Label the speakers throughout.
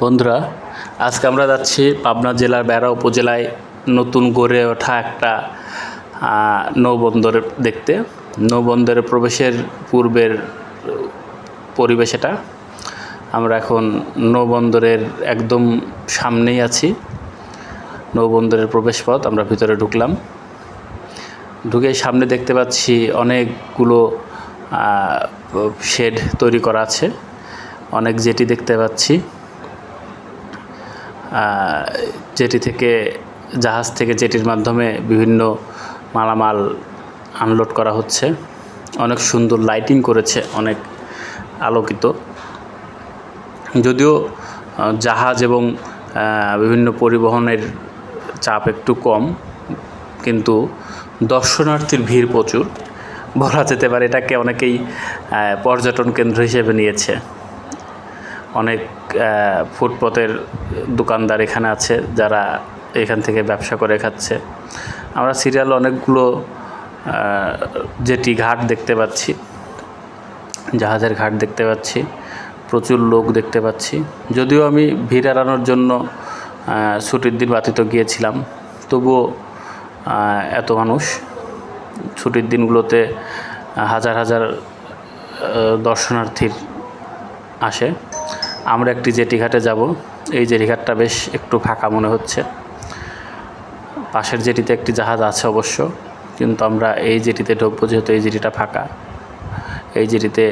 Speaker 1: বন্ধুরা, আজকে আমরা যাচ্ছি পাবনা জেলার বেড়া উপজেলায় নতুন গড়ে ওঠা একটা নৌবন্দর দেখতে। নৌবন্দরে প্রবেশের পূর্বের পরিবেশ এটা। আমরা এখন নৌবন্দরের একদম সামনেই আছি। নৌবন্দরের প্রবেশপথ, আমরা ভিতরে ঢুকলাম। ঢুকে সামনে দেখতে পাচ্ছি অনেকগুলো শেড তৈরি করা আছে, অনেক জেটি দেখতে পাচ্ছি। জেটি থেকে জাহাজ থেকে জেটির মাধ্যমে বিভিন্ন মালামাল আনলোড করা হচ্ছে। অনেক সুন্দর লাইটিং করেছে, অনেক আলোকিত। যদিও জাহাজ এবং বিভিন্ন পরিবহনের চাপ একটু কম, কিন্তু দর্শনার্থীর ভিড় প্রচুর। বলা যেতে পারে এটাকে অনেকেই পর্যটন কেন্দ্র হিসেবে নিয়েছে। অনেক ফুটপথের দোকানদার এখানে আছে, যারা এখান থেকে ব্যবসা করে খাচ্ছে। আমরা সিরিয়াল অনেকগুলো জেটি ঘাট দেখতে পাচ্ছি, জাহাজের ঘাট দেখতে পাচ্ছি, প্রচুর লোক দেখতে পাচ্ছি। যদিও আমি ভিড় এড়ানোর জন্য ছুটির দিন ব্যতীত গিয়েছিলাম, তবুও এত মানুষ। ছুটির দিনগুলোতে হাজার হাজার দর্শনার্থীর আসে। আমরা একটি জেটি ঘাটে যাব। এই জেটি ঘাটটা বেশ একটু ফাঁকা মনে হচ্ছে। পাশের জেটিতে একটি জাহাজ আছে অবশ্য, কিন্তু আমরা এই জেটিতে ঢুকবো যেহেতু এই জেটিটা ফাঁকা। এই জেটিতে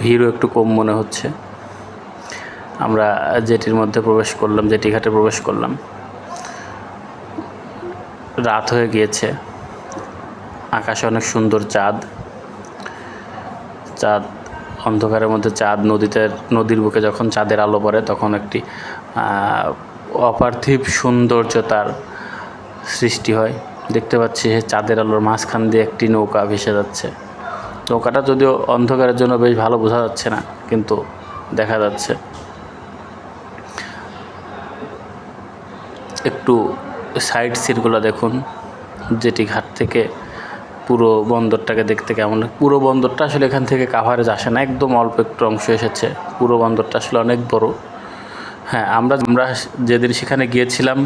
Speaker 1: ভিড়ও একটু কম মনে হচ্ছে। আমরা জেটির মধ্যে প্রবেশ করলাম, জেটি ঘাটে প্রবেশ করলাম। রাত হয়ে গিয়েছে, আকাশে অনেক সুন্দর চাঁদ। অন্ধকারের মধ্যে চাঁদ, নদীর বুকে যখন চাঁদের আলো পড়ে তখন একটি অপার্থিব সৌন্দর্যতার সৃষ্টি হয়। দেখতে পাচ্ছি চাঁদের আলোর মাঝখান দিয়ে একটি নৌকা ভেসে যাচ্ছে। নৌকাটা যদিও অন্ধকারের জন্য বেশ ভালো বোঝা যাচ্ছে না, কিন্তু দেখা যাচ্ছে। একটু সাইড সিনগুলো দেখুন। জেটি ঘাট থেকে পুরো বন্দরটাকে দেখতে কেমন। পুরো বন্দরটা আসলে এখান থেকে কাভারেজ আসে না, একদম অল্প একটু অংশ এসেছে। পুরো বন্দরটা আসলে অনেক বড়। হ্যাঁ, আমরা যেদিন সেখানে গিয়েছিলাম